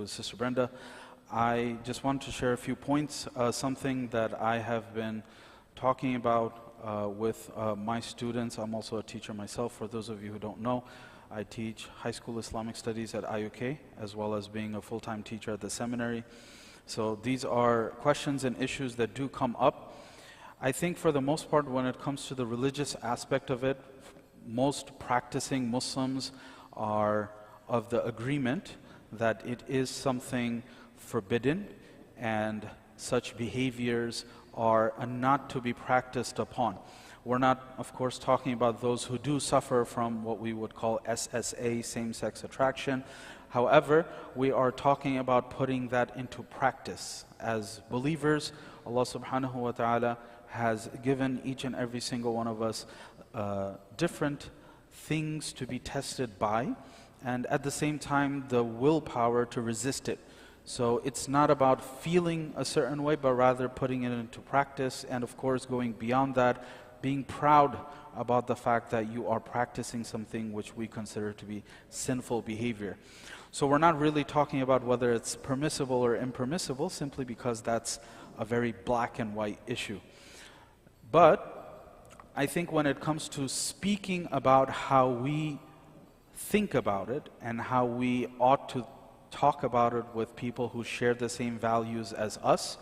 with Sister Brenda. I just want to share a few points, something that I have been talking about with my students. I'm also a teacher myself. For those of you who don't know, I teach high school Islamic studies at IUK, as well as being a full-time teacher at the seminary. So these are questions and issues that do come up. I think for the most part, when it comes to the religious aspect of it, most practicing Muslims are of the agreement that it is something forbidden and such behaviors are not to be practiced upon. We're not, of course, talking about those who do suffer from what we would call SSA, same-sex attraction. However, we are talking about putting that into practice. As believers, Allah subhanahu wa ta'ala has given each and every single one of us different things to be tested by, and at the same time the willpower to resist it. So it's not about feeling a certain way, but rather putting it into practice, and of course going beyond that, being proud about the fact that you are practicing something which we consider to be sinful behavior. So we're not really talking about whether it's permissible or impermissible, simply because that's a very black and white issue. But I think when it comes to speaking about how we think about it and how we ought to talk about it with people who share the same values as us,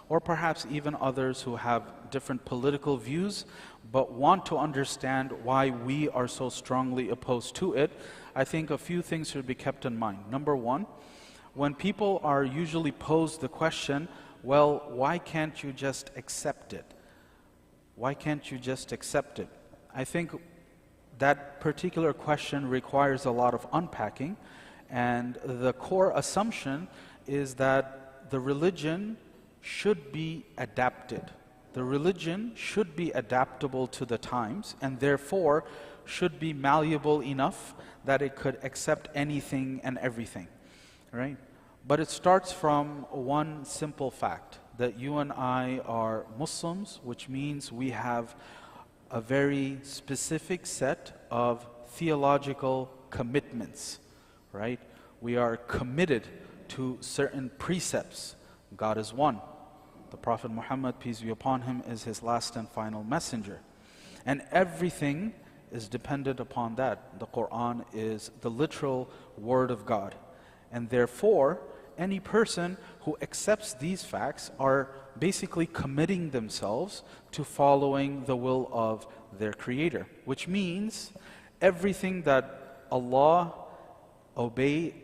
or perhaps even others who have different political views but want to understand why we are so strongly opposed to it, I think a few things should be kept in mind. Number one, when people are usually posed the question, well, why can't you just accept it? Why can't you just accept it? I think that particular question requires a lot of unpacking, and the core assumption is that the religion should be adapted. The religion should be adaptable to the times, and therefore should be malleable enough that it could accept anything and everything, right? But it starts from one simple fact, that you and I are Muslims, which means we have a very specific set of theological commitments, right? We are committed to certain precepts. God is one. The Prophet Muhammad, peace be upon him, is his last and final messenger. And everything is dependent upon that. The Quran is the literal word of God. And therefore, any person who accepts these facts are basically committing themselves to following the will of their Creator, which means everything that Allah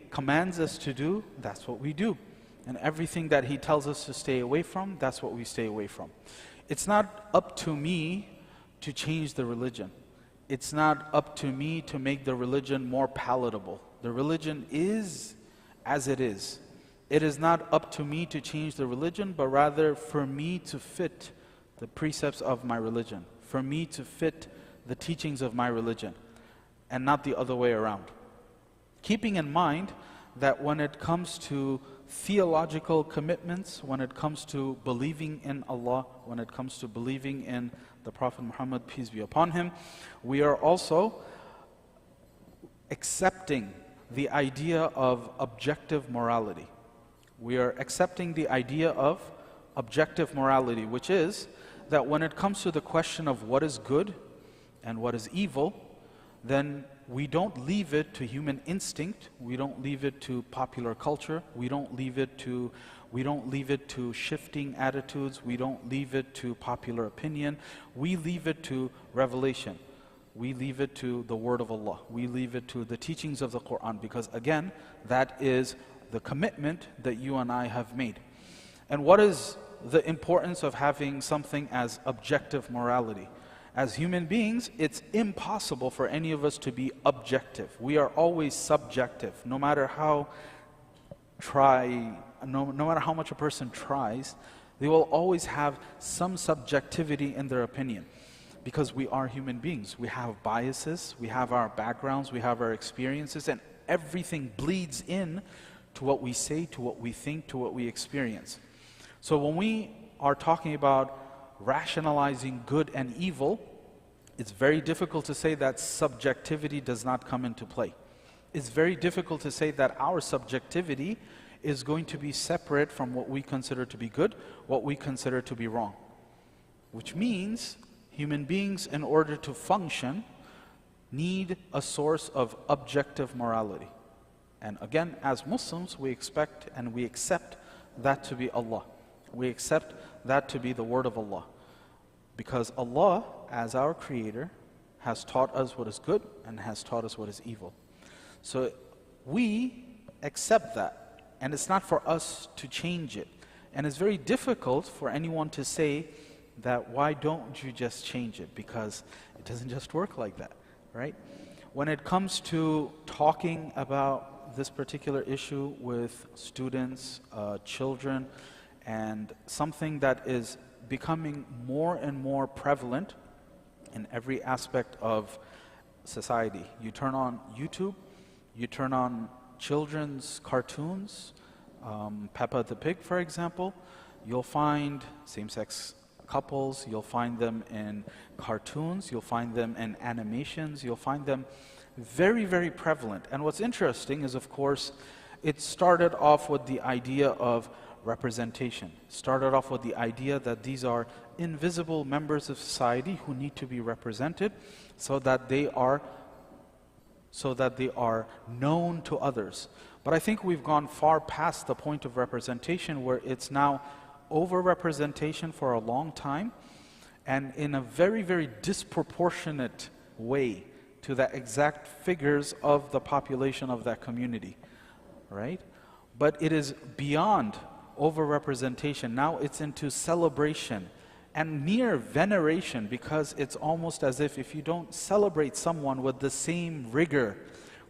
commands us to do, that's what we do. And everything that He tells us to stay away from, that's what we stay away from. It's not up to me to change the religion. It's not up to me to make the religion more palatable. The religion is as it is. It is not up to me to change the religion, but rather for me to fit the precepts of my religion, for me to fit the teachings of my religion, and not the other way around. Keeping in mind that when it comes to theological commitments, when it comes to believing in Allah, when it comes to believing in the Prophet Muhammad, peace be upon him, we are also accepting the idea of objective morality. We are accepting the idea of objective morality, which is that when it comes to the question of what is good and what is evil, then we don't leave it to human instinct, we don't leave it to popular culture, we don't leave it to shifting attitudes, we don't leave it to popular opinion, we leave it to revelation. We leave it to the word of Allah. We leave it to the teachings of the Quran, because again, that is the commitment that you and I have made. And what is the importance of having something as objective morality? As human beings, it's impossible for any of us to be objective. We are always subjective. No matter how much a person tries, they will always have some subjectivity in their opinion. Because we are human beings. We have biases, we have our backgrounds, we have our experiences, and everything bleeds in to what we say, to what we think, to what we experience. So when we are talking about rationalizing good and evil, it's very difficult to say that subjectivity does not come into play. It's very difficult to say that our subjectivity is going to be separate from what we consider to be good, what we consider to be wrong. Which means human beings, in order to function, need a source of objective morality. And again, as Muslims, we expect and we accept that to be Allah. We accept that to be the word of Allah. Because Allah, as our creator, has taught us what is good and has taught us what is evil. So we accept that, and it's not for us to change it. And it's very difficult for anyone to say that, why don't you just change it? Because it doesn't just work like that, right? When it comes to talking about this particular issue with students, children, and something that is becoming more and more prevalent in every aspect of society. You turn on YouTube, you turn on children's cartoons, Peppa the Pig, for example, you'll find same-sex couples, you'll find them in cartoons, you'll find them in animations, you'll find them very, very prevalent. And what's interesting is, of course, it started off with the idea of representation. Started off with the idea that these are invisible members of society who need to be represented so that they are known to others. But I think we've gone far past the point of representation, where it's now over-representation for a long time, and in a very, very disproportionate way to the exact figures of the population of that community, right? But it is beyond over-representation. Now it's into celebration and near veneration, because it's almost as if you don't celebrate someone with the same rigor,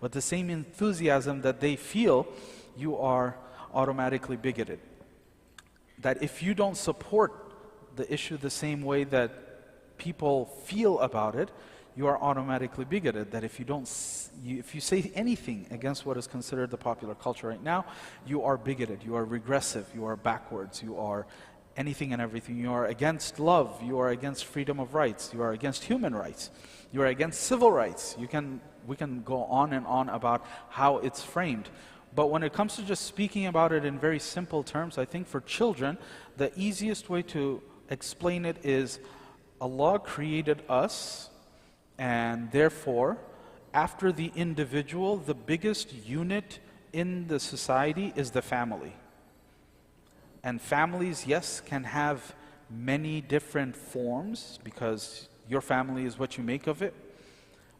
with the same enthusiasm that they feel, you are automatically bigoted. That if you don't support the issue the same way that people feel about it, you are automatically bigoted. That if you say anything against what is considered the popular culture right now, you are bigoted, you are regressive, you are backwards, you are anything and everything. You are against love, you are against freedom of rights, you are against human rights, you are against civil rights. We can go on and on about how it's framed. But when it comes to just speaking about it in very simple terms, I think for children, the easiest way to explain it is Allah created us, and therefore, after the individual, the biggest unit in the society is the family. And families, yes, can have many different forms, because your family is what you make of it.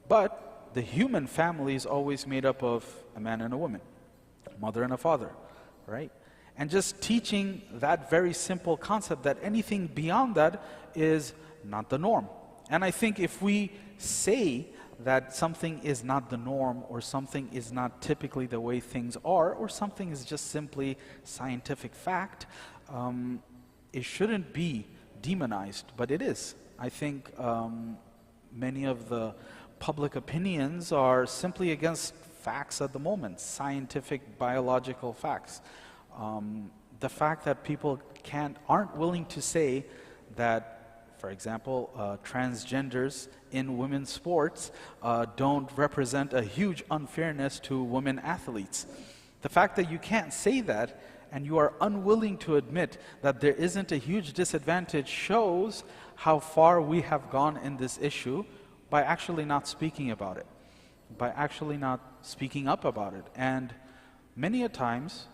But the human family is always made up of a man and a woman, a mother and a father, right? And just teaching that very simple concept that anything beyond that is not the norm. And I think if we say that something is not the norm, or something is not typically the way things are, or something is just simply scientific fact, it shouldn't be demonized, but it is. I think many of the public opinions are simply against facts at the moment, scientific, biological facts. The fact that people aren't willing to say that, for example, transgenders in women's sports don't represent a huge unfairness to women athletes. The fact that you can't say that, and you are unwilling to admit that there isn't a huge disadvantage, shows how far we have gone in this issue by actually not speaking about it, by actually not speaking up about it. And many a times,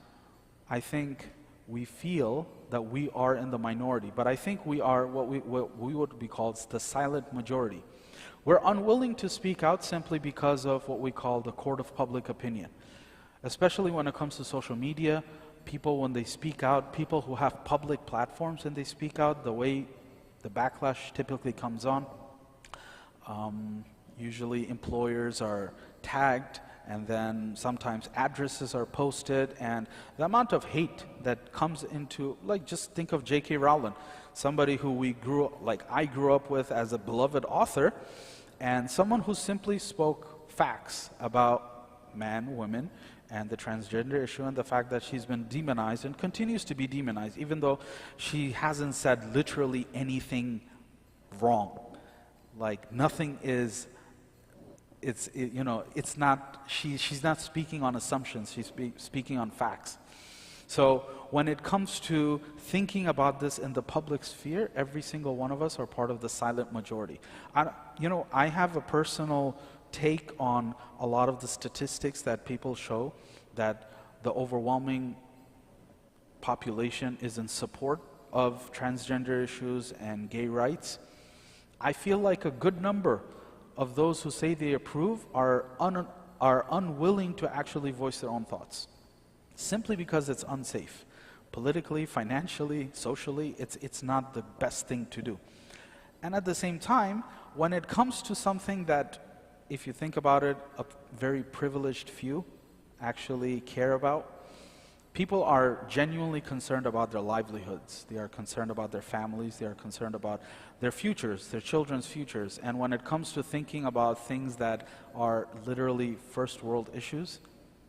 I think we feel that we are in the minority, but I think we are what we would be called the silent majority. We're unwilling to speak out simply because of what we call the court of public opinion. Especially when it comes to social media, people, when they speak out, people who have public platforms and they speak out, the way the backlash typically comes on, usually employers are tagged, and then sometimes addresses are posted, and the amount of hate that comes into, like, just think of J.K. Rowling, somebody who I grew up with as a beloved author, and someone who simply spoke facts about man, women, and the transgender issue, and the fact that she's been demonized and continues to be demonized, even though she hasn't said literally anything wrong. Like, nothing is, she's not speaking on assumptions, she's speaking on facts. So when it comes to thinking about this in the public sphere, every single one of us are part of the silent majority. I have a personal take on a lot of the statistics that people show that the overwhelming population is in support of transgender issues and gay rights. I feel like a good number of those who say they approve are unwilling to actually voice their own thoughts, simply because it's unsafe. Politically, financially, socially, it's not the best thing to do. And at the same time, when it comes to something that, if you think about it, a very privileged few actually care about, people are genuinely concerned about their livelihoods. They are concerned about their families. They are concerned about their futures, their children's futures. And when it comes to thinking about things that are literally first world issues,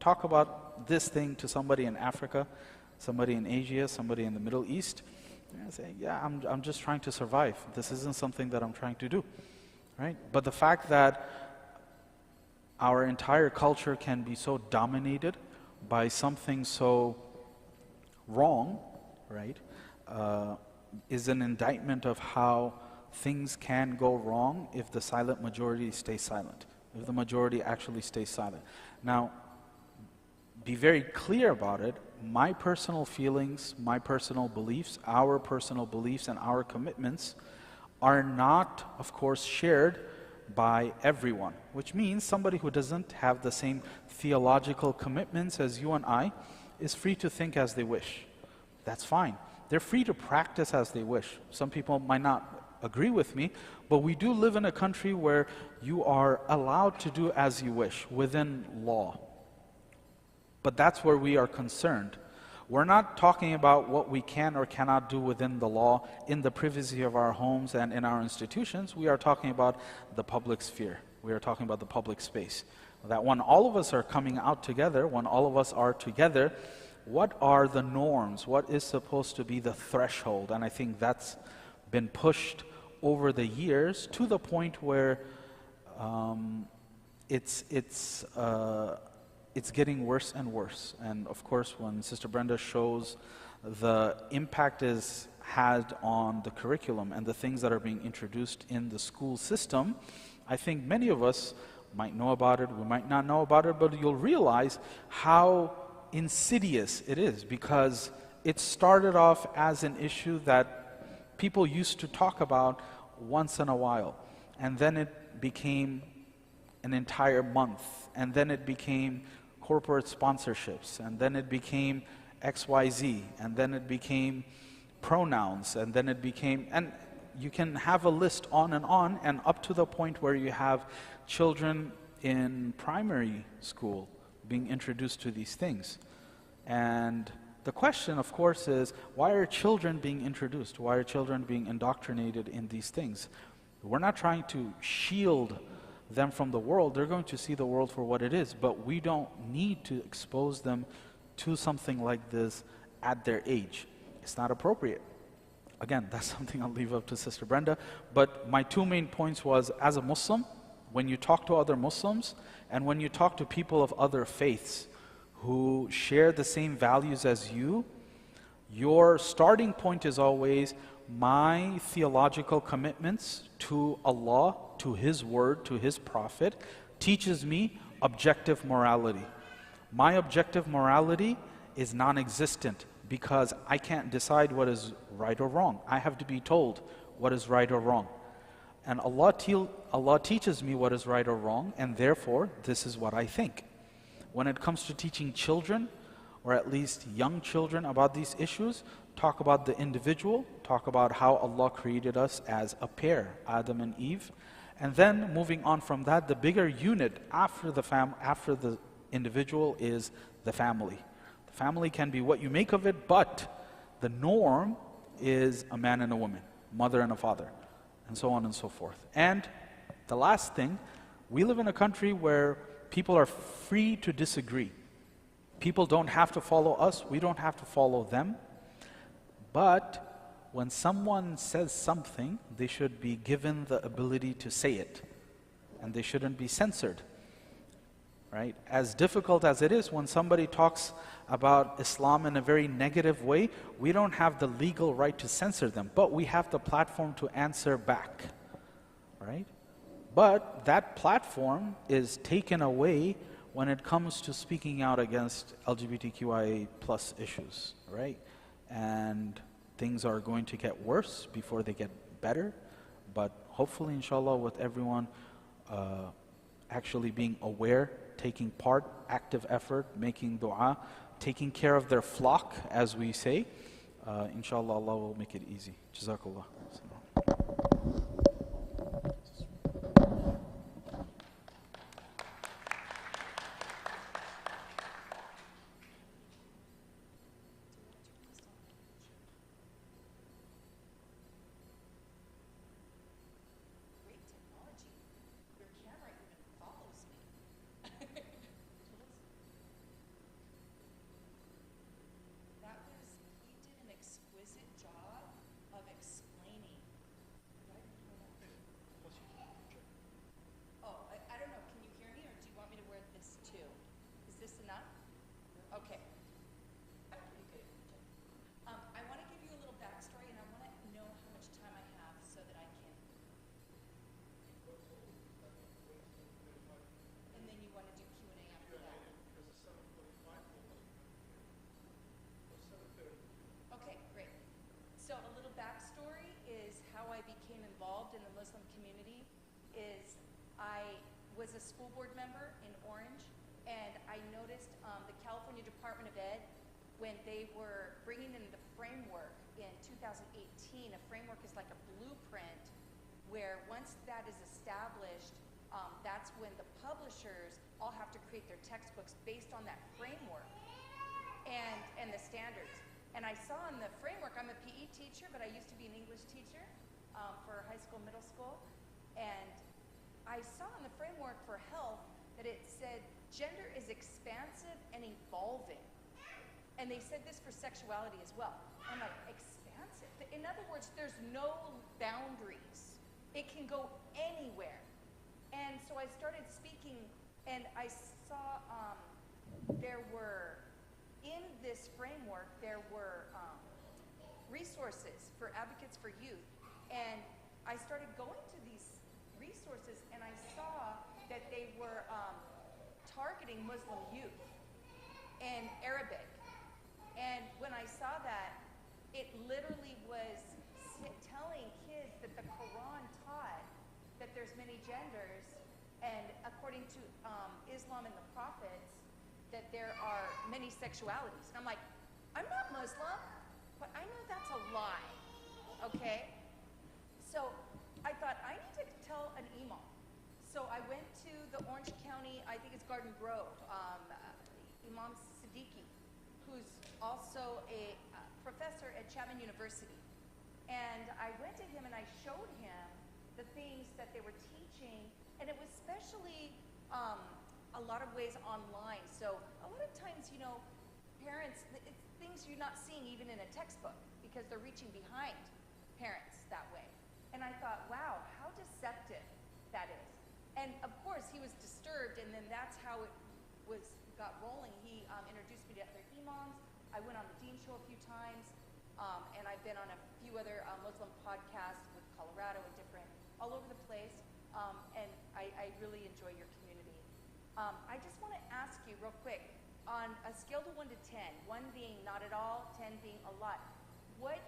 talk about this thing to somebody in Africa, somebody in Asia, somebody in the Middle East, and say, yeah, I'm just trying to survive. This isn't something that I'm trying to do, right? But the fact that our entire culture can be so dominated by something so wrong, right, is an indictment of how things can go wrong if the silent majority stays silent, if the majority actually stays silent. Now, be very clear about it. My personal feelings, my personal beliefs, our personal beliefs and our commitments are not, of course, shared by everyone, which means somebody who doesn't have the same theological commitments as you and I is free to think as they wish. That's fine. They're free to practice as they wish. Some people might not agree with me, but we do live in a country where you are allowed to do as you wish within law. But that's where we are concerned. We're not talking about what we can or cannot do within the law in the privacy of our homes and in our institutions. We are talking about the public sphere. We are talking about the public space. That when all of us are coming out together, when all of us are together, what are the norms? What is supposed to be the threshold? And I think that's been pushed over the years to the point where it's getting worse and worse. And of course, when Sister Brenda shows the impact is had on the curriculum and the things that are being introduced in the school system, I think many of us might know about it, we might not know about it, but you'll realize how insidious it is, because it started off as an issue that people used to talk about once in a while, and then it became an entire month, and then it became corporate sponsorships, and then it became XYZ, and then it became pronouns, and then it became, and you can have a list on, and up to the point where you have children in primary school being introduced to these things. And the question, of course, is why are children being introduced? Why are children being indoctrinated in these things? We're not trying to shield them from the world. They're going to see the world for what it is, but we don't need to expose them to something like this at their age. It's not appropriate. Again, that's something I'll leave up to Sister Brenda, but my two main points was, as a Muslim, when you talk to other Muslims and when you talk to people of other faiths who share the same values as you, your starting point is always my theological commitments to Allah, to His Word, to His Prophet, teaches me objective morality. My objective morality is non-existent because I can't decide what is right or wrong. I have to be told what is right or wrong. And Allah teaches me what is right or wrong, and therefore, this is what I think. When it comes to teaching children, or at least young children, about these issues, talk about the individual, talk about how Allah created us as a pair, Adam and Eve, and then moving on from that, the bigger unit after the individual is the family. The family can be what you make of it, but the norm is a man and a woman, mother and a father, and so on and so forth. And the last thing, we live in a country where people are free to disagree. People don't have to follow us, we don't have to follow them. But when someone says something, they should be given the ability to say it, and they shouldn't be censored. Right? As difficult as it is when somebody talks about Islam in a very negative way, we don't have the legal right to censor them, but we have the platform to answer back, right? But that platform is taken away when it comes to speaking out against LGBTQIA plus issues, right? And things are going to get worse before they get better, but hopefully, inshallah, with everyone actually being aware, taking part, active effort, making dua, taking care of their flock, as we say, inshallah, Allah will make it easy. Jazakallah. Great technology. Your camera even follows me. That was, he did an exquisite job of explaining. Oh, I don't know, can you hear me or do you want me to wear this too? Is this enough? Okay. I'm pretty good at it. I want to give you a little backstory and I want to know how much time I have so that I can. And then you want to do Q&A after that? Okay, great. So a little backstory is how I became involved in the Muslim community is I was a school board member in Orange, and I noticed the California Department of Ed, when they were bringing in the framework in 2018, a framework is like a blueprint where once that is established, that's when the publishers all have to create their textbooks based on that framework and the standards. And I saw in the framework, I'm a PE teacher, but I used to be an English teacher for high school, middle school. And I saw in the framework for health that it said gender is expansive and evolving. And they said this for sexuality as well. I'm like, expansive? In other words, there's no boundaries. It can go anywhere. And so I started speaking, and I saw there were, in this framework, there were resources for advocates for youth. And I started going to these resources, and I saw that they were targeting Muslim youth and Arabic. And when I saw that, it literally was telling kids that the Quran taught that there's many genders, and according to Islam and the prophets, that there are many sexualities. And I'm like, I'm not Muslim, but I know that's a lie, okay? So I thought, I need to tell an imam. So I went to the Orange County, I think it's Garden Grove, Imam Siddiqui, who's also a professor at Chapman University. And I went to him and I showed him the things that they were teaching, and it was especially a lot of ways online. So a lot of times, you know, parents, it's things you're not seeing even in a textbook because they're reaching behind parents that way. And I thought, wow, how deceptive that is. And of course, he was disturbed, and then that's how it got rolling. He introduced me to other imams. I went on the Dean Show a few times, and I've been on a few other Muslim podcasts with Colorado and different, all over the place, and I really enjoy your community. I just want to ask you real quick, on a scale to 1 to 10, 1 being not at all, 10 being a lot, what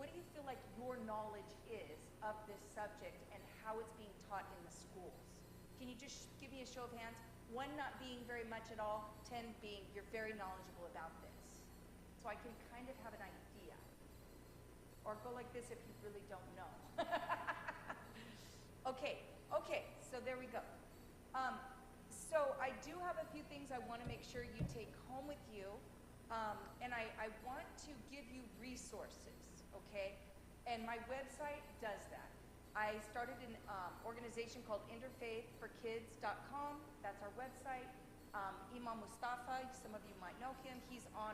do you feel like your knowledge is of this subject and how it's being taught in the schools? Can you just give me a show of hands? 1 not being very much at all, 10 being you're very knowledgeable about this. So I can kind of have an idea. Or go like this if you really don't know. Okay, so there we go. So I do have a few things I want to make sure you take home with you. And I want to give you resources, okay? And my website does that. I started an organization called interfaithforkids.com. That's our website. Imam Mustafa, some of you might know him. He's on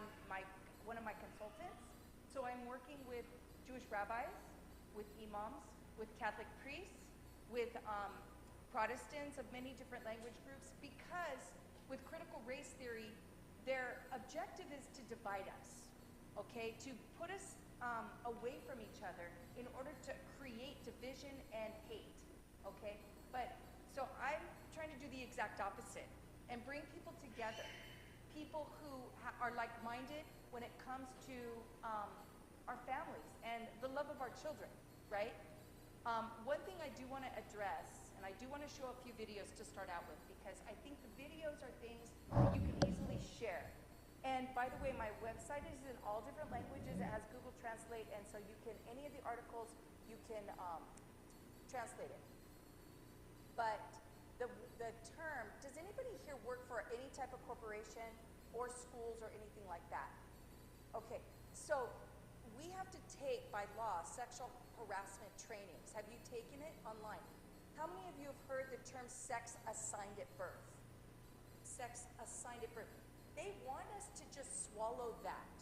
one of my consultants. So I'm working with Jewish rabbis, with imams, with Catholic priests, with Protestants of many different language groups, because with critical race theory, their objective is to divide us, okay? To put us away from each other in order to create division and hate, okay? But, so I'm trying to do the exact opposite and bring people together. People who are like-minded when it comes to our families and the love of our children, right? One thing I do want to address, and I do want to show a few videos to start out with, because I think the videos are things that you can easily share. And by the way, my website is in all different languages. It has Google Translate, and so you can, any of the articles, you can translate it. But the term, does anybody here work for any type of corporation or schools or anything like that? Okay, so we have to take, by law, sexual harassment trainings. Have you taken it online? How many of you have heard the term sex assigned at birth? Sex assigned at birth. They want us to just swallow that.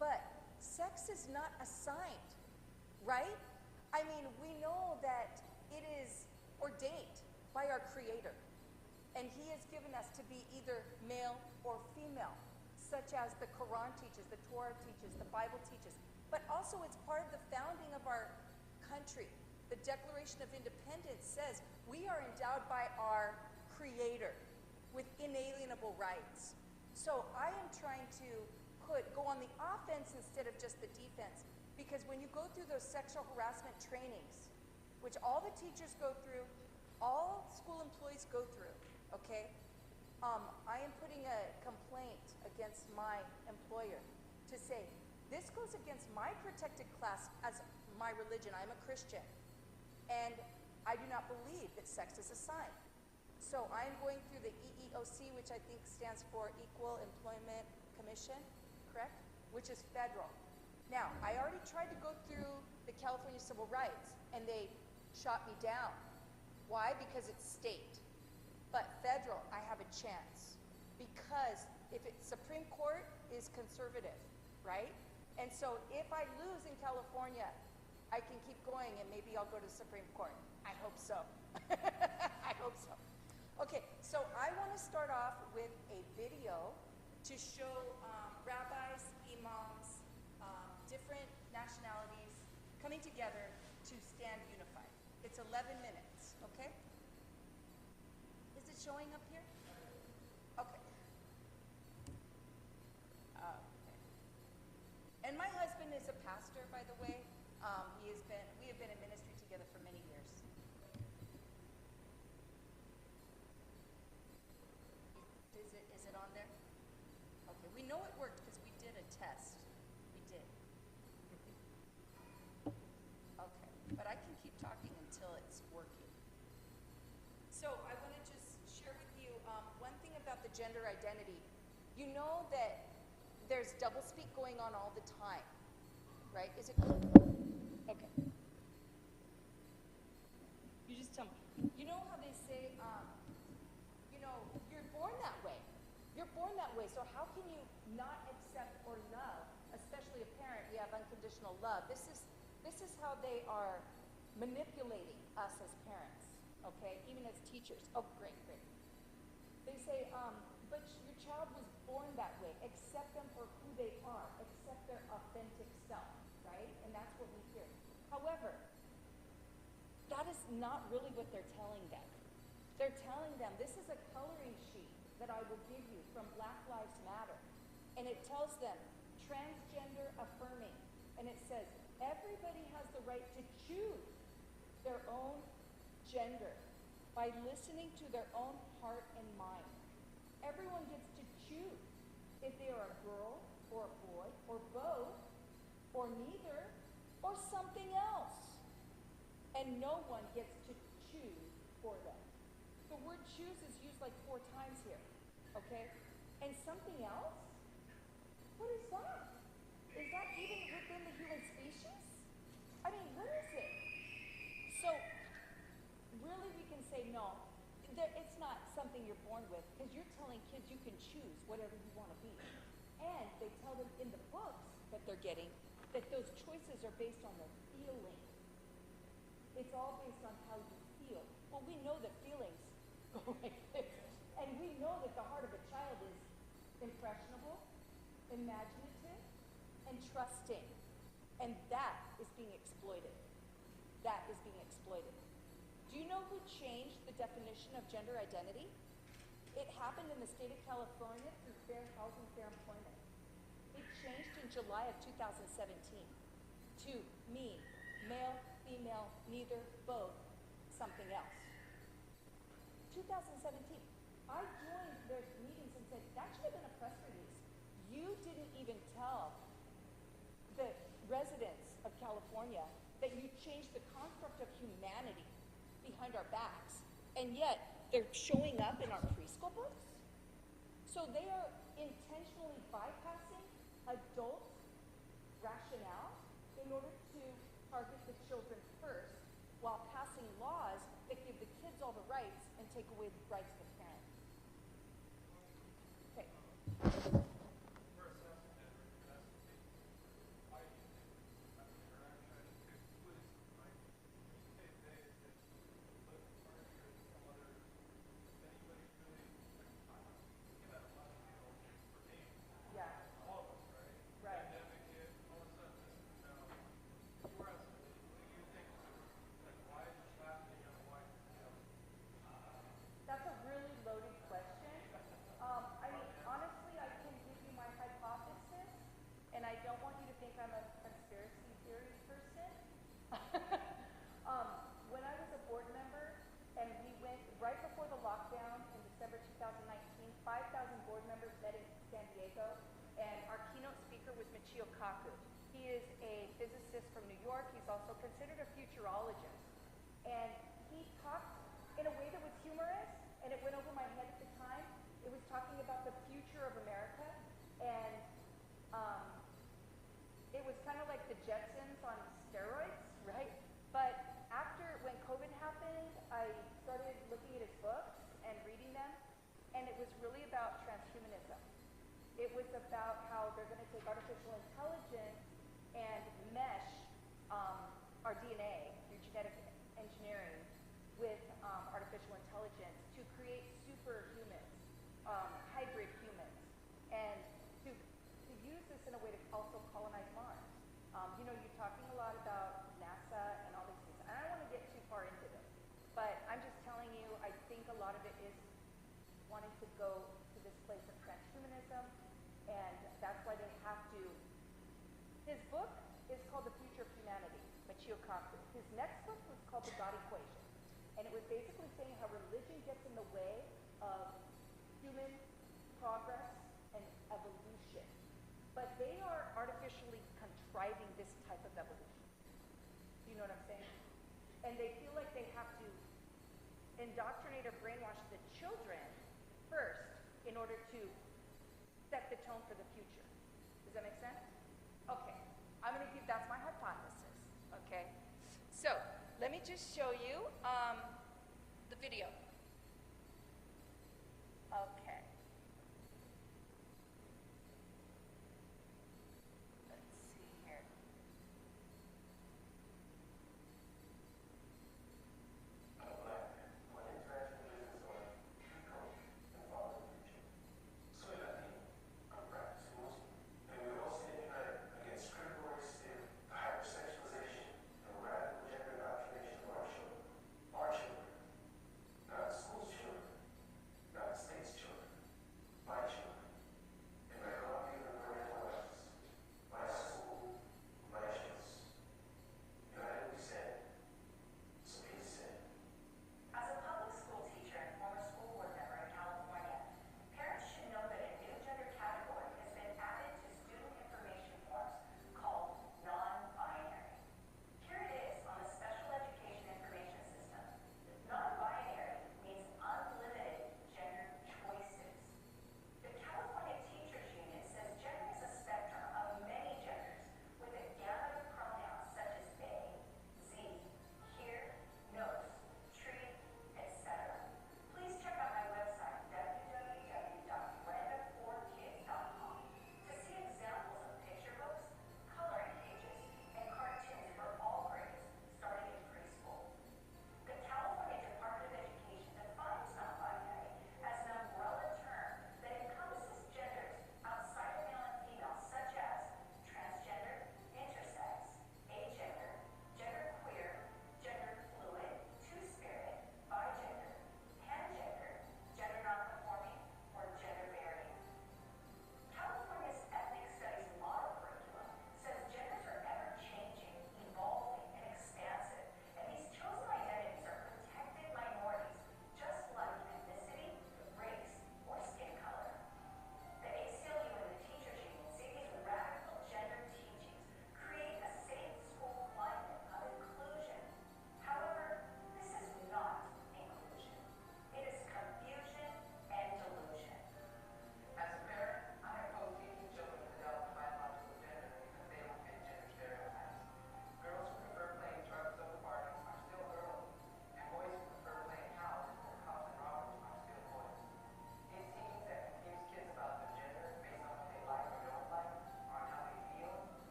But sex is not assigned, right? I mean, we know that it is ordained by our Creator. And He has given us to be either male or female, such as the Quran teaches, the Torah teaches, the Bible teaches. But also it's part of the founding of our country. The Declaration of Independence says we are endowed by our Creator with inalienable rights. So I am trying to go on the offense instead of just the defense. Because when you go through those sexual harassment trainings, which all the teachers go through, all school employees go through, okay? I am putting a complaint against my employer to say, this goes against my protected class as my religion. I'm a Christian. And I do not believe that sex is assigned. So I'm going through the EEOC, which I think stands for Equal Employment Commission, correct? Which is federal. Now, I already tried to go through the California Civil Rights, and they shot me down. Why? Because it's state. But federal, I have a chance. Because if it's Supreme Court is conservative, right? And so if I lose in California, I can keep going and maybe I'll go to Supreme Court. I hope so. I hope so. Okay, so I want to start off with a video to show rabbis, imams, different nationalities coming together to stand unified. It's 11 minutes, okay? Is it showing up here? Okay. Okay. And my husband is a pastor, by the way. We have been in ministry together for many years. Is it on there? Okay, we know it worked because we did a test. We did. Okay, but I can keep talking until it's working. So I want to just share with you one thing about the gender identity. You know that there's doublespeak going on all the time, right? Is it good? Okay. You just tell me. You know how they say, you're born that way. You're born that way, so how can you not accept or love, especially a parent? We have unconditional love. This is how they are manipulating us as parents, okay? Even as teachers. Oh, great. They say, but your child was born that way. Accept them for who they are. Accept their authentic self, right? And that's what we hear. However, that is not really what they're telling them. They're telling them, this is a coloring sheet that I will give you from Black Lives Matter. And it tells them, transgender affirming. And it says, everybody has the right to choose their own gender by listening to their own heart and mind. Everyone gets to choose if they are a girl or a boy or both or neither or something else. And no one gets to choose for them. The word choose is used like 4 times here, okay? And something else? What is that? Is that even within the human species? I mean, what is it? So, really we can say no. It's not something you're born with, because you're telling kids you can choose whatever you want to be. And they tell them in the books that they're getting that those choices are based on their feeling. It's all based on how you feel. Well, we know that feelings go like this. And we know that the heart of a child is impressionable, imaginative, and trusting. And that is being exploited. That is being exploited. Do you know who changed the definition of gender identity? It happened in the state of California through Fair Housing, Fair Employment. It changed in July of 2017 to me, male, female, neither, both, something else. 2017. I joined their meetings and said, that should have been a press release. You didn't even tell the residents of California that you changed the construct of humanity behind our backs, and yet they're showing up in our preschool books. So they are intentionally bypassing adult rationale in order to target the children first, while passing laws that give the kids all the rights and take away the rights of the parents. Okay. Yeah. Right. That's a really loaded question. I mean, honestly, I can give you my hypothesis, and I don't want you to think I'm a conspiracy theory person. When I was a board member, and we went right before the lockdown in December 2019, 5,000 board members met in San Diego, and our keynote speaker was Michio Kaku. He is a physicist from New York. He's also considered a futurologist. And he talked in a way that was humorous, and it went over my head at the time. It was talking about the future of America, and it was kind of like the Jetsons on steroids, right? But when COVID happened, I started looking at his books and reading them, and it was really about transhumanism. It was about how they're going to take artificial intelligence and mesh our DNA through genetic engineering with artificial intelligence to create superhumans, hybrid humans, and to use this in a way to also colonize Mars. You know, you're talking a lot about NASA and all these things, and I don't want to get too far into this, but I'm just telling you, I think a lot of it is wanting to go to this place of transhumanism, and that's why they have to. His book is called The Future of Humanity, Michio Kaku. His next book was called The God Equation, and it was basically saying how religion gets in the way of human progress and evolution. But they are artificially contriving this type of evolution. Do you know what I'm saying? And they feel like they have to indoctrinate or brainwash the children first in order to set the tone for the future. Does that make sense? Okay. That's my hypothesis. Okay. So let me just show you the video. Okay. Let's see here.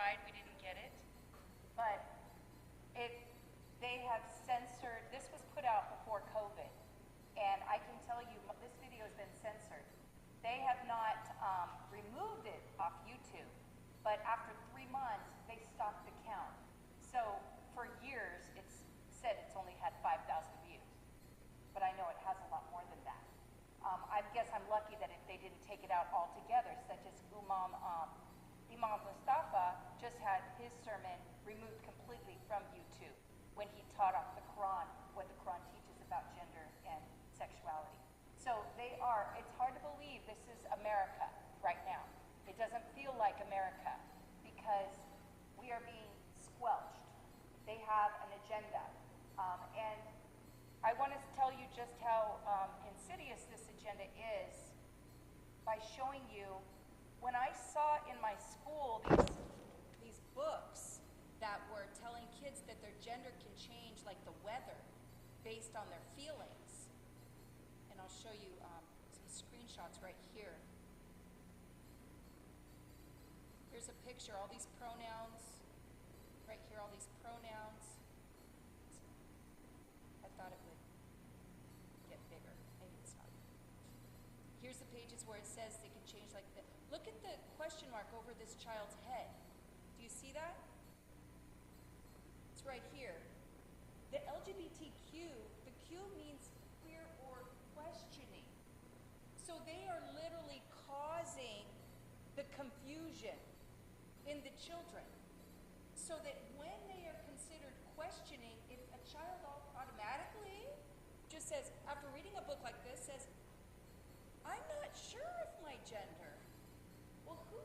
tried, we didn't get it. But they have censored, this was put out before COVID, and I can tell you, this video has been censored. They have not removed it off YouTube, but after 3 months, they stopped the count. So for years, it's said it's only had 5,000 views, but I know it has a lot more than that. I guess I'm lucky that they didn't take it out altogether, such as Imam Mustafa just had his sermon removed completely from YouTube when he taught off the Quran, what the Quran teaches about gender and sexuality. So it's hard to believe this is America right now. It doesn't feel like America because we are being squelched. They have an agenda. And I want to tell you just how insidious this agenda is by showing you, when I saw in my school these books that were telling kids that their gender can change like the weather based on their feelings. And I'll show you some screenshots right here. Here's a picture, all these pronouns. Right here, all these pronouns. I thought it would get bigger. Maybe it's not. Here's the pages where it says they can change like this. Look at the question mark over this child's head. Do you see that? It's right here. The LGBTQ, the Q means queer or questioning. So they are literally causing the confusion in the children. So that when they are considered questioning, if a child automatically just says, after reading a book like this, says, I'm not sure of my gender. Well, who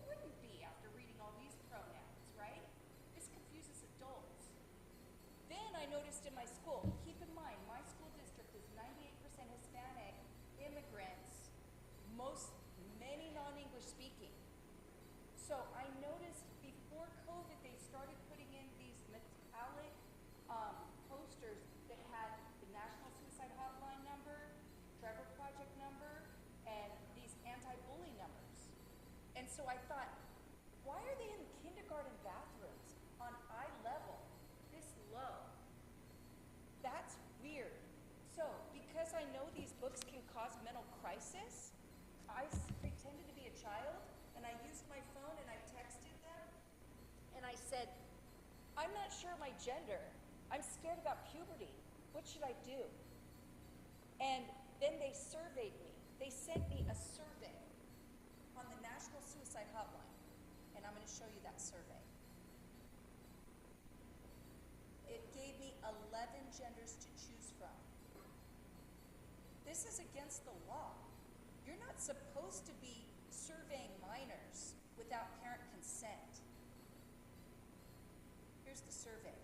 wouldn't be after reading all these pronouns, right? This confuses adults. Then I noticed in my school, keep in mind, my school district is 98% Hispanic immigrants, many non-English speaking. So I noticed before COVID, they started putting in these metallic posters that had the National Suicide Hotline number, Trevor Project number, and these anti-bully numbers. And so I thought, why are they in kindergarten bathrooms on eye level, this low? That's weird. So because I know these books can cause mental crisis, I pretended to be a child, and I used my phone and I texted them, and I said, I'm not sure of my gender. I'm scared about puberty. What should I do? And then they surveyed me. They sent me a survey on the National Suicide Hotline, and I'm going to show you that survey. It gave me 11 genders to choose from. This is against the law. You're not supposed to be surveying minors without parent consent. Here's the survey.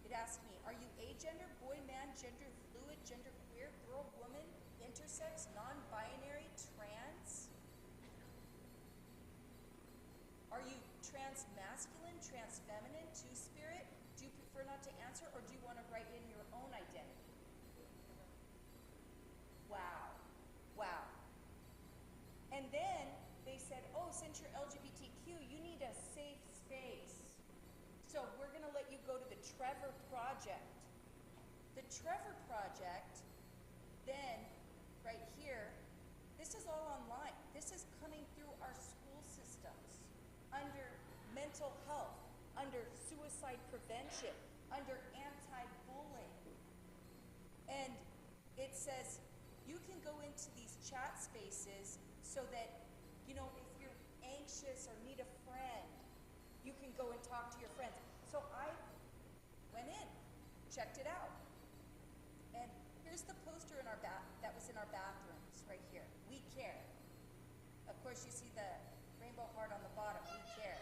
It asked me, are you agender, boy, man, gender fluid, gender queer, girl, woman, intersex, non-binary, trans? Are you trans-masculine, trans-feminine, two-spirit? Do you prefer not to answer, or do you want to write in your own identity? Wow. Wow. And then they said, oh, since you're LGBTQ, you need a safe space. So we're going to let you go to the Trevor Project. The Trevor Project, then, right here, this is all online. This is coming through our school systems, under mental health, under suicide prevention, under anti-bullying. And it says, you can go into these chat spaces so that, if you're anxious or need a friend, you can go and talk to your friends. So I went in, checked it out. And here's the poster that was in our bathrooms right here. We care. Of course, you see the rainbow heart on the bottom. We care.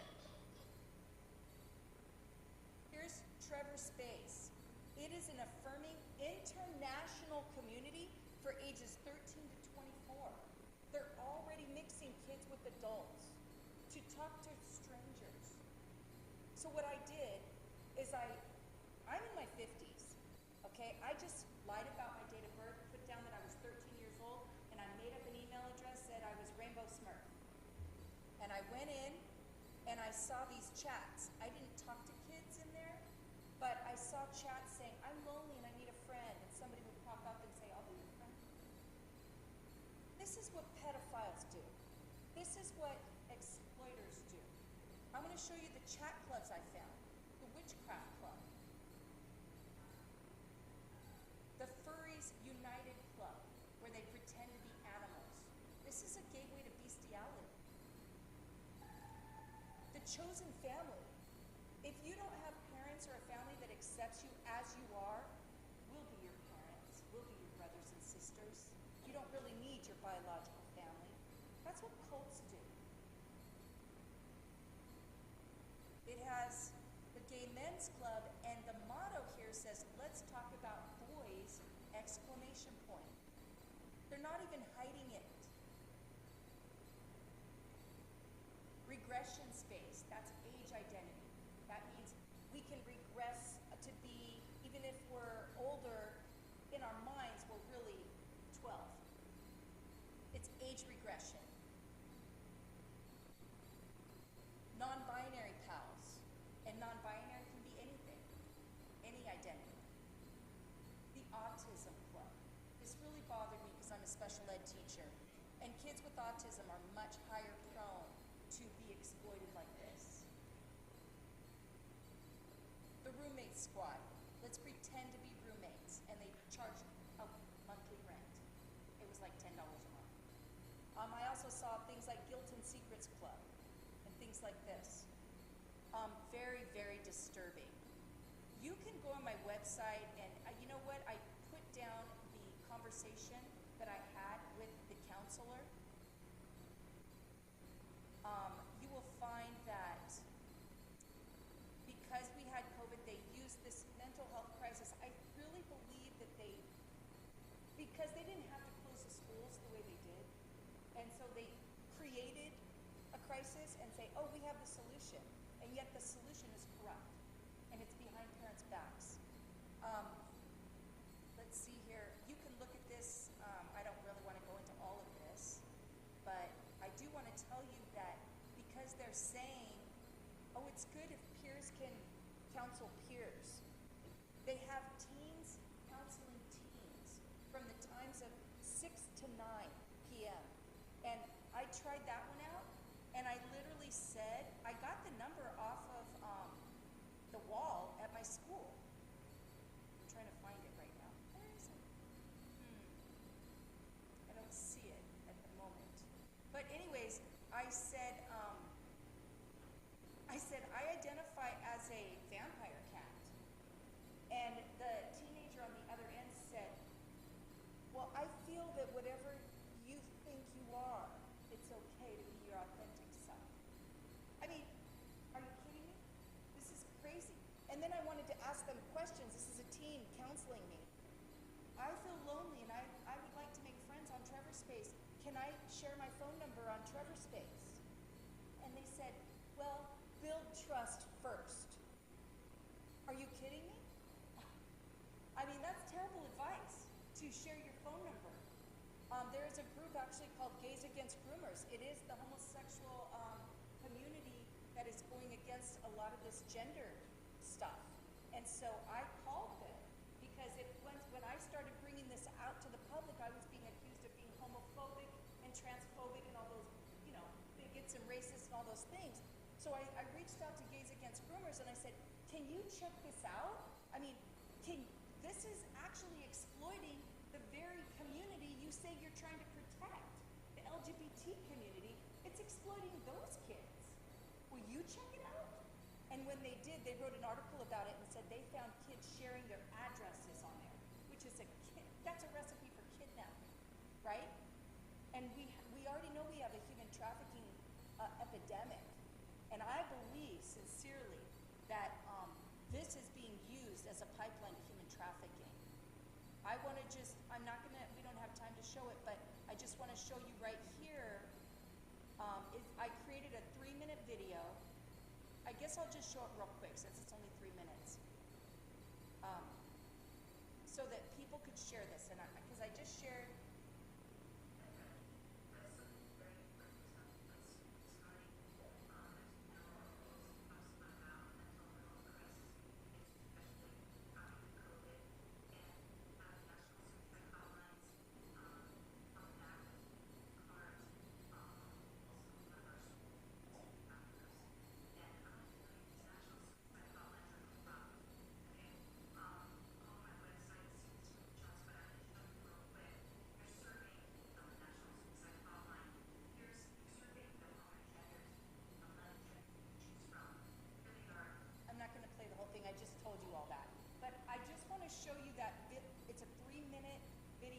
Here's Trevor Space. It is an affirming international community for ages 13 to 24. They're already mixing kids with adults to talk to strangers. So what I did is I'm in my 50s, okay? I just lied about my date of birth, put down that I was 13 years old, and I made up an email address, said I was Rainbow Smurf. And I I went in and I saw these chats. I didn't talk to kids in there, but I saw chats saying, I'm lonely and I need a friend. And somebody would pop up and say, I'll be your friend. This is what pedophiles do. This is what exploiters do. I'm going to show you the chat clubs I found. The Witchcraft Club. The Furries United Club, where they pretend to be animals. This is a gateway to bestiality. The Chosen Family. If you don't have parents or a family that accepts you as you are, we'll be your parents. We'll be your brothers and sisters. You don't really need your biological family. That's what cults do. It has the Gay Men's Club, and the motto here says, let's talk about boys, exclamation point. They're not even hiding it. Regression space, that's age identity. That means we can regress to be, even if we're older, in our minds, we're really 12. It's age regression. Non-binary pals, and non-binary can be anything, any identity. The Autism Club. This really bothered me because I'm a special ed teacher, and kids with autism are much higher prone to be exploited like this. The Roommate Squad. Let's pretend to be roommates, and they charge a monthly rent. It was like $10 a month. I also saw things like Guilt and Secrets Club, and things like this. Very, very disturbing. You can go on my website, and you know what? I put down the conversation that I had with the counselor. You will find that because we had COVID, they used this mental health crisis. I really believe that because they didn't have to close the schools the way they did, and so they created a crisis and say, oh, we have the solution. And yet the solution is corrupt, and it's behind parents' backs. Let's see here. You can look at this. I don't really want to go into all of this, but I do want to tell you that because they're saying, oh, it's good if peers can counsel peers. They have teens counseling teens from the times of 6 to 9 p.m. And I tried that one out, and I literally said, I got the number off of the wall at my school. I'm trying to find it right now. Where is it? I don't see it at the moment. But anyways, I said, I identify as a vampire cat. And the teenager on the other end said, well, I feel that whatever you think you are, it's okay to be your authentic self. I mean, are you kidding me? This is crazy. And then I wanted to ask them questions. This is a teen counseling me. I feel lonely and I would like to make friends on Trevor Space. Can I share my phone number on Trevor Space? And they said, well, build trust first. Are you kidding me? I mean, that's terrible advice to share your phone number. There is a group actually called Gays Against Groomers. It is the homosexual community that is going against a lot of this gender stuff. And so I called them because when I started bringing this out to the public, I was being accused of being homophobic and transphobic and all those, bigots and racists and all those things. So I reached out to Gays Against Groomers and I said, can you check this out? I mean, this is actually exploiting the very community you say you're trying to protect, the LGBT community. It's exploiting those kids. Will you check it out? And when they did, they wrote an article about it and said they found kids sharing their addresses on there, which is that's a recipe for kidnapping, right? And we already know we have a human trafficking epidemic. And I believe sincerely that this is being used as a pipeline to human trafficking. I want to we don't have time to show it, but I just want to show you right here. I created a 3-minute video. I guess I'll just show it real quick since it's only 3 minutes. So that people could share this, and because I just shared.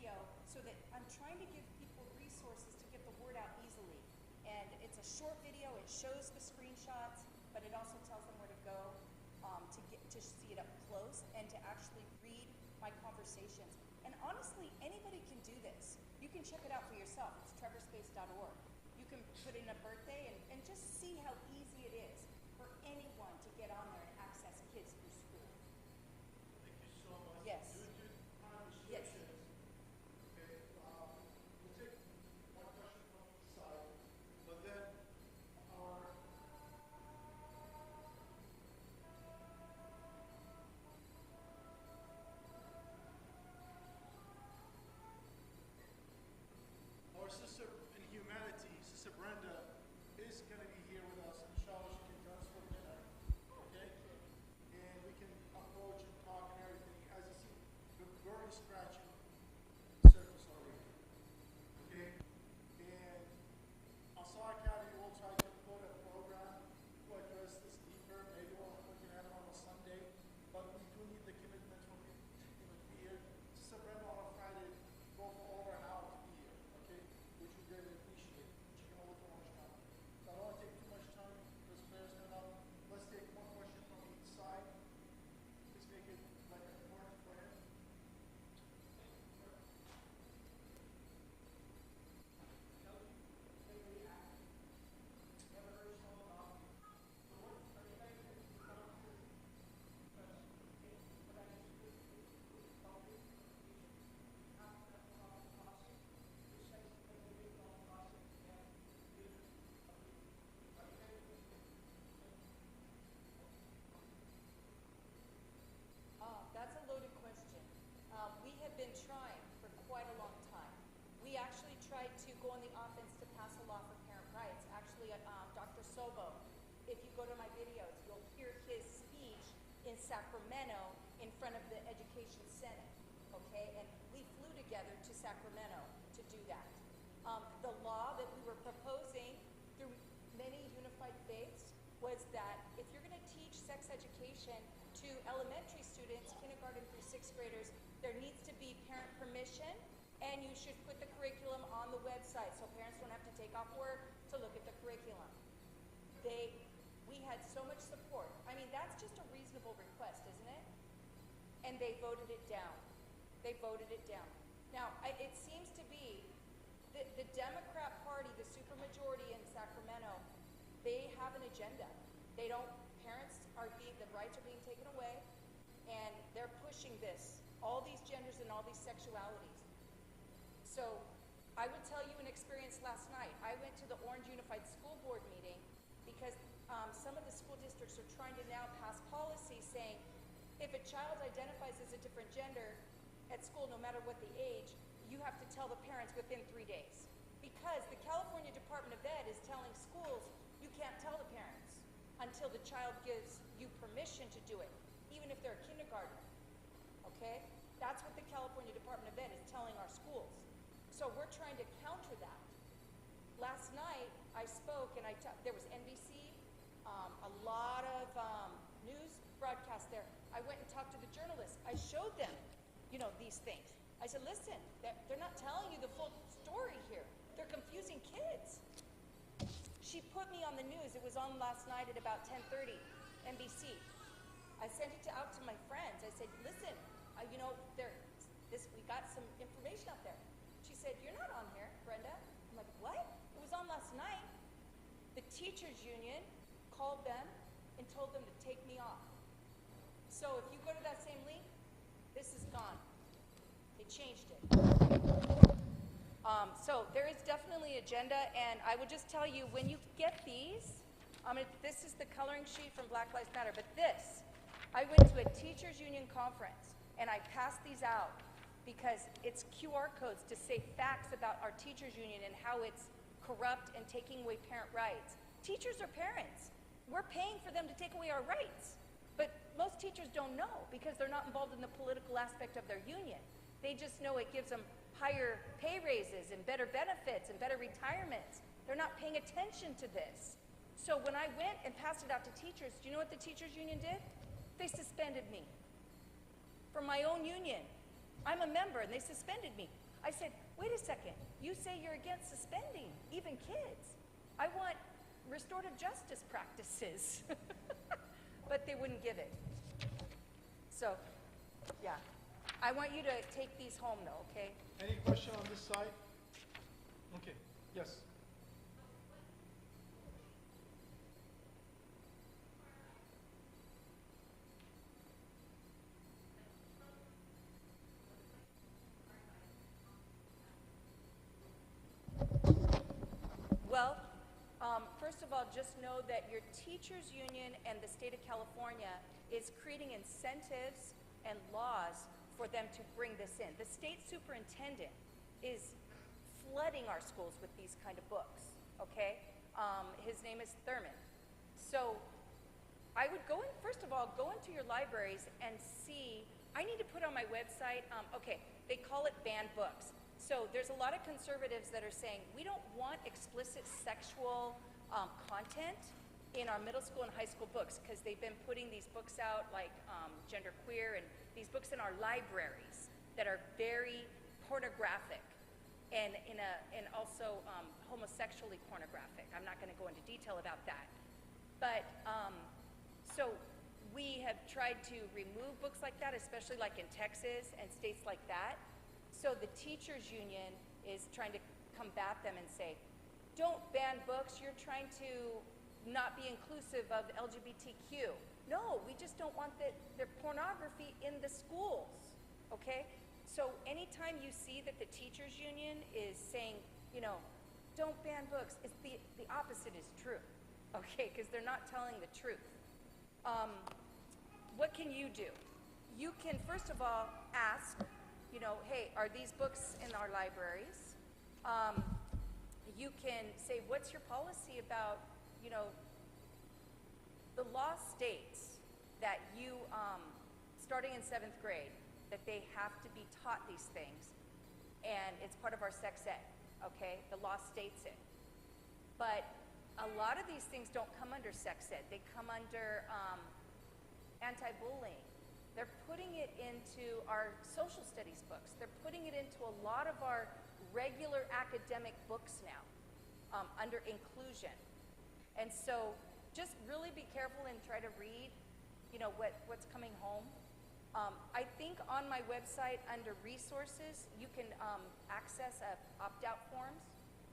video so that I'm trying to give people resources to get the word out easily. And it's a short video, it shows the screenshots, but it also tells them where to go to see it up close and to actually read my conversations. And honestly, anybody can do this. You can check it out for yourself. It's trevorspace.org. You can put in a birthday and just see how easy it is for anyone to get on there and access kids through school. Thank you so much. Yes. Due to time Yes. restrictions, okay, we'll take one question from each side, but then our sister in humanity, Sister Brenda, is going to be here with us. Inshallah, she can join us for dinner. Okay? And we can approach and talk and everything. As you see, we're very scratching the surface already. Okay? And Ansar Academy will try to put a program to address this deeper. Maybe we'll look at it on a Sunday. But we do need the commitment from you to be here. Sister Brenda on a Friday go over an hour to be here. Okay? Which we greatly appreciate. She can only for much time. So I don't want to take too much time. Those prayers turn up. Let's take one question from each side. Please make it like important for him. That's a loaded question. We have been trying for quite a long time. We actually tried to go on the offense to pass a law for parent rights. Actually, Dr. Sobo, if you go to my videos, you'll hear his speech in Sacramento in front of the Education Senate, okay? And we flew together to Sacramento to do that. The law that we were proposing through many unified faiths was that if you're going to teach sex education to elementary students, kindergarten through sixth graders, there needs to be parent permission, and you should put the curriculum on the website so parents don't have to take off work to look at the curriculum. We had so much support. I mean, that's just a reasonable request, isn't it? And they voted it down. They voted it down. Now, it seems to be the Democrat Party, the supermajority in Sacramento, they have an agenda. They don't, the rights are being taken away, and they're pushing this, all these genders and all these sexualities. So I would tell you an experience last night. I went to the Orange Unified School Board meeting because some of the school districts are trying to now pass policy saying if a child identifies as a different gender at school, no matter what the age, you have to tell the parents within 3 days. Because the California Department of Ed is telling schools you can't tell the parents until the child gives you permission to do it, even if they're a kindergartner, okay? That's what the California Department of Ed is telling our schools. So we're trying to counter that. Last night, I spoke and there was NBC, a lot of news broadcasts there. I went and talked to the journalists. I showed them, these things. I said, listen, they're not telling you the full story here. They're confusing kids. She put me on the news. It was on last night at about 10:30, NBC. I sent it out to my friends. I said, listen, we got some information out there. She said, you're not on here, Brenda. I'm like, what? It was on last night. The teachers union called them and told them to take me off. So if you go to that same link, this is gone. They changed it. So there is definitely agenda, and I would just tell you, when you get these, this is the coloring sheet from Black Lives Matter, but I went to a teachers union conference, and I passed these out because it's QR codes to say facts about our teachers union and how it's corrupt and taking away parent rights. Teachers are parents. We're paying for them to take away our rights. But most teachers don't know because they're not involved in the political aspect of their union. They just know it gives them higher pay raises and better benefits and better retirements. They're not paying attention to this. So when I went and passed it out to teachers, do you know what the teachers union did? They suspended me from my own union. I'm a member and they suspended me. I said, wait a second, you say you're against suspending even kids. I want restorative justice practices. But they wouldn't give it. So, yeah. I want you to take these home though, okay? Any question on this side? Okay, yes. Well, first of all, just know that your teachers union and the state of California is creating incentives and laws for them to bring this in. The state superintendent is flooding our schools with these kind of books, okay? His name is Thurman. So I would go in, first of all, go into your libraries and see, I need to put on my website, okay, they call it banned books. So there's a lot of conservatives that are saying, we don't want explicit sexual content in our middle school and high school books because they've been putting these books out like genderqueer and these books in our libraries that are very pornographic and also homosexually pornographic. I'm not going to go into detail about that. But so we have tried to remove books like that, especially like in Texas and states like that. So the teachers union is trying to combat them and say, don't ban books, you're trying to not be inclusive of LGBTQ. No, we just don't want their pornography in the schools, okay? So anytime you see that the teachers union is saying, you know, don't ban books, it's the opposite is true, okay? Because they're not telling the truth. What can you do? You can, first of all, ask, you know, hey, are these books in our libraries? You can say, what's your policy about, you know, the law states that you, starting in 7th grade, that they have to be taught these things, and it's part of our sex ed, okay? The law states it. But a lot of these things don't come under sex ed. They come under anti-bullying. They're putting it into our social studies books. They're putting it into a lot of our regular academic books now, under inclusion. And so just really be careful and try to read, you know, what's coming home. I think on my website under resources, you can access opt-out forms.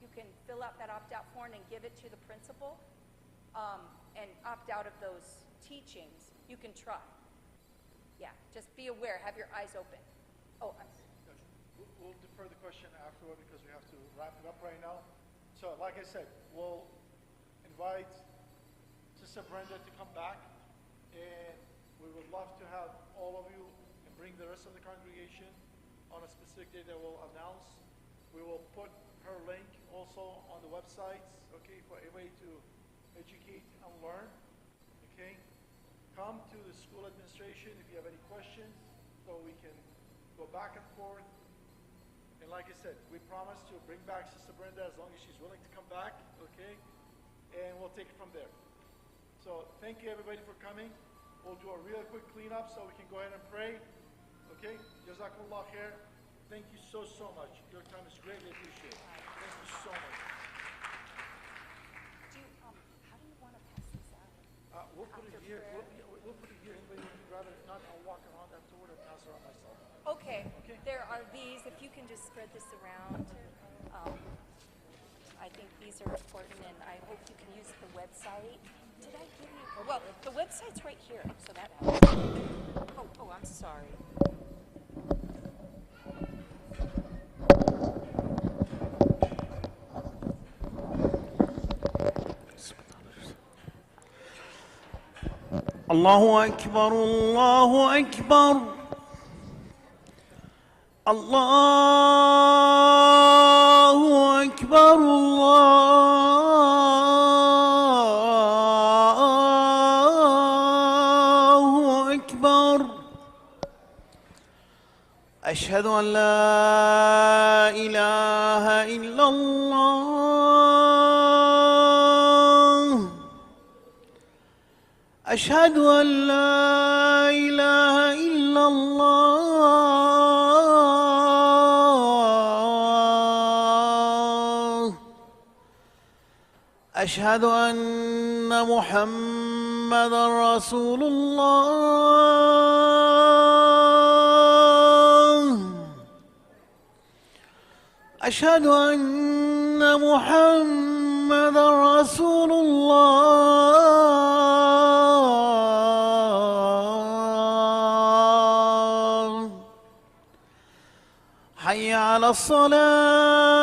You can fill out that opt-out form and give it to the principal and opt out of those teachings. You can try. Yeah, just be aware, have your eyes open. Oh, We'll defer the question afterward because we have to wrap it up right now. So like I said, we'll invite Sister Brenda to come back, and we would love to have all of you and bring the rest of the congregation on a specific day that we'll announce. We will put her link also on the websites, okay, for a way to educate and learn, okay? Come to the school administration if you have any questions, so we can go back and forth. And like I said, we promise to bring back Sister Brenda as long as she's willing to come back, okay? And we'll take it from there. So thank you everybody for coming. We'll do a real quick cleanup so we can go ahead and pray, okay? Jazakallah khair. Thank you so much. Your time is greatly appreciated. Thank you so much. how do you want to pass this out? We'll put it here. We'll put it here. Anybody would rather not, I'll walk around afterward and pass around myself. Okay. Okay. There are these, if you can just spread this around. I think these are important, and I hope you can use the website. Did I give you, well, the website's right here, so that helps. Oh, I'm sorry. الله أكبر الله أكبر الله أكبر الله أكبر أشهد أن لا إله إلا الله أشهد أن لا إله إلا الله أشهد أن محمدا رسول الله أشهد أن محمدا رسول الله حي على الصلاة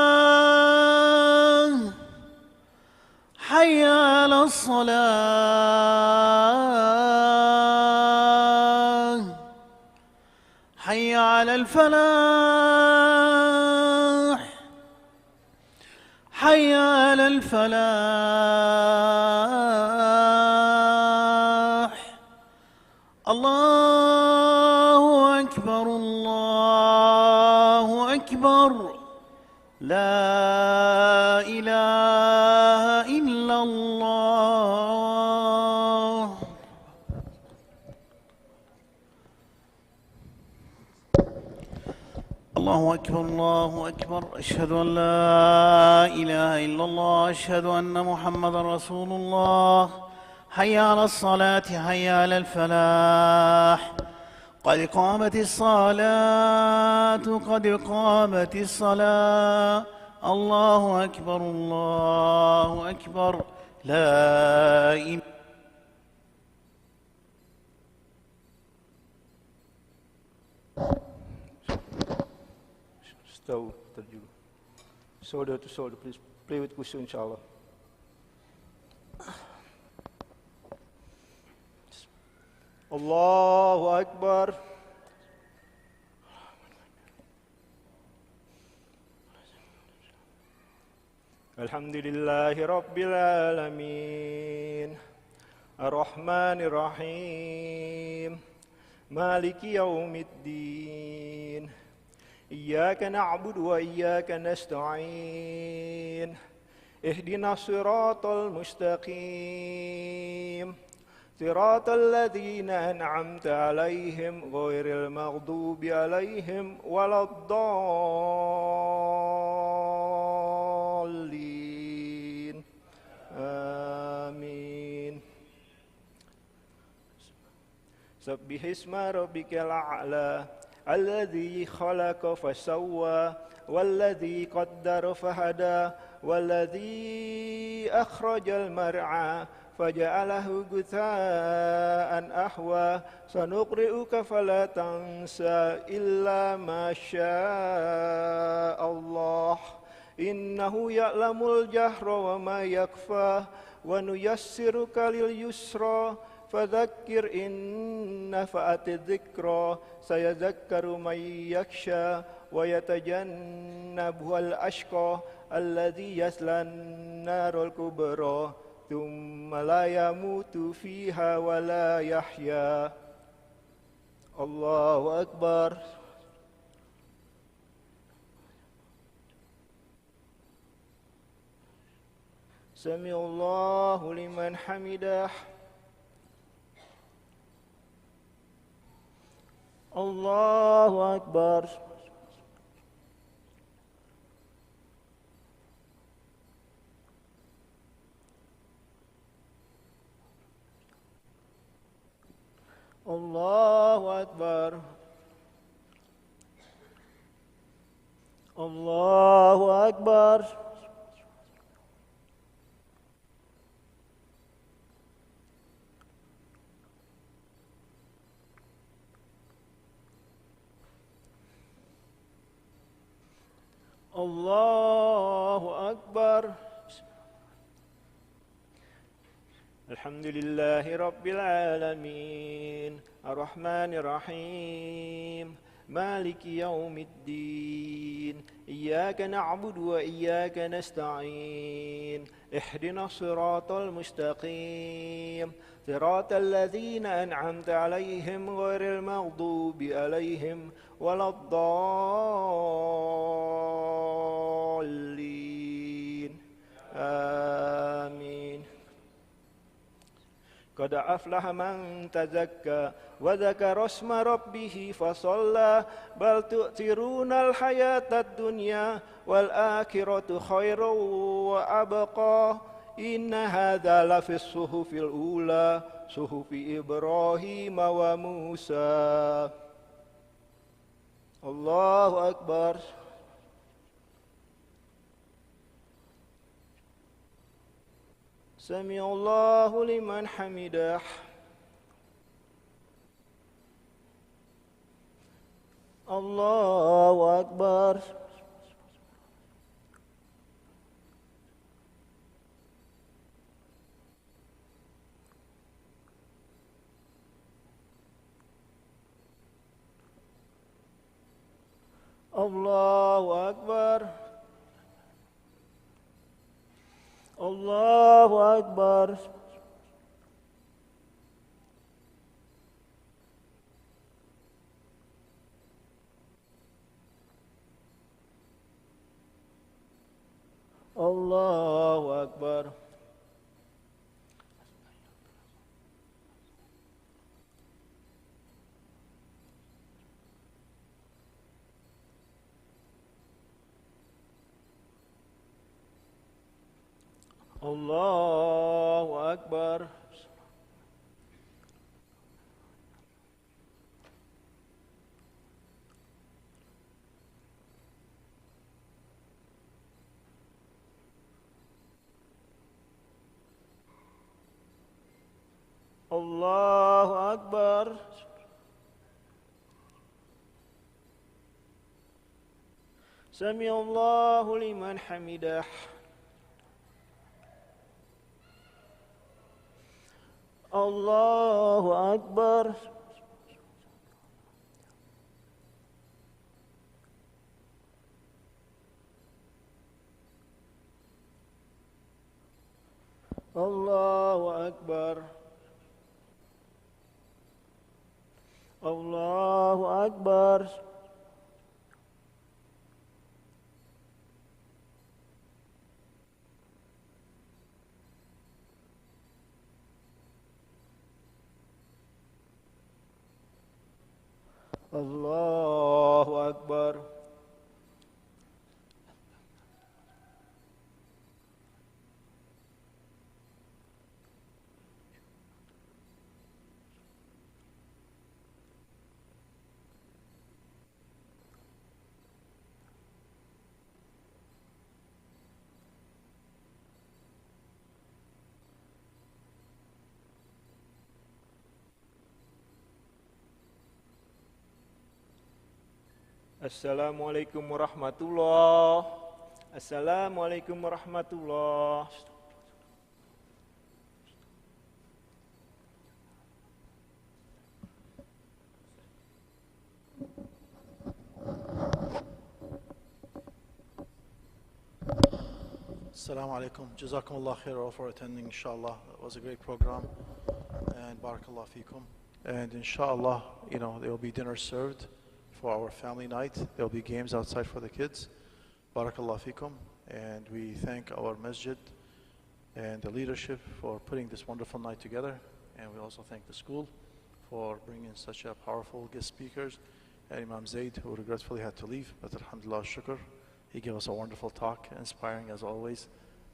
حي على الصلاة حي على الفلاح حي على الفلاح الله أكبر الله أكبر لا إله إلا الله الله أكبر الله أكبر أشهد أن لا إله إلا الله أشهد أن محمدا رسول الله حي على الصلاة حي على الفلاح قد قامت الصلاة قد قامت الصلاة الله أكبر الله أكبر لا إله Stow terju. Shoulder to shoulder, please play with Kushu, inshallah. Allahu Akbar. Alhamdulillahi Rabbil Alamin. Ar-Rahmanir Rahim. Maliki Yawmiddin. إياك نعبد وإياك نستعين اهدنا الصراط المستقيم صراط الذين أنعمت عليهم غير المغضوب عليهم ولا الضالين آمين سبح اسم ربك الأعلى الذي خلق فسوى والذي قدر فهدى والذي أخرج المرعى فجعله غثاء أحوى سنقرئك فلا تنسى إلا ما شاء الله إنه يعلم الجهر وما يخفى ونيسرك لليسرى فذكر إن نفعت الذكرى سيذكر من يخشى ويتجنبها الأشقى الذي يصلى النار الكبرى ثم لا يموت فيها ولا يحيا الله أكبر سمع الله لمن حمده الله أكبر الله أكبر الله أكبر الله أكبر الحمد لله رب العالمين الرحمن الرحيم مالك يوم الدين إياك نعبد وإياك نستعين اهدنا الصراط المستقيم صراط الذين أنعمت عليهم غير المغضوب عليهم ولا الضالين آمين قد أفلح من تزكى وذكر اسم ربه فصلى بل تؤثرون الحياة الدنيا والآخرة خير وأبقى إن هذا لفي الصحف الأولى صحف إبراهيم وموسى. الله أكبر. سمع الله لمن حمده. الله أكبر. الله أكبر. الله أكبر. الله أكبر. الله أكبر. الله أكبر. سمع الله لمن حمده. الله أكبر. الله أكبر. الله أكبر. الله أكبر. Assalamualaikum warahmatullahi. Assalamualaikum warahmatullahi. Assalamu alaikum. Jazakumullah khair all for attending, inshallah. It was a great program. And barakallah fikum. And inshallah, there will be dinner served for our family night. There will be games outside for the kids. Barakallah fikum. And we thank our masjid and the leadership for putting this wonderful night together. And we also thank the school for bringing such a powerful guest speakers. And Imam Zaid, who regretfully had to leave, but alhamdulillah, shukr. He gave us a wonderful talk, inspiring as always.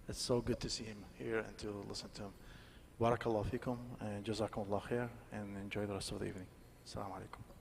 It's so good to see him here and to listen to him. Barakallah fikum and jazakumullah khair, and enjoy the rest of the evening. Assalamu alaikum.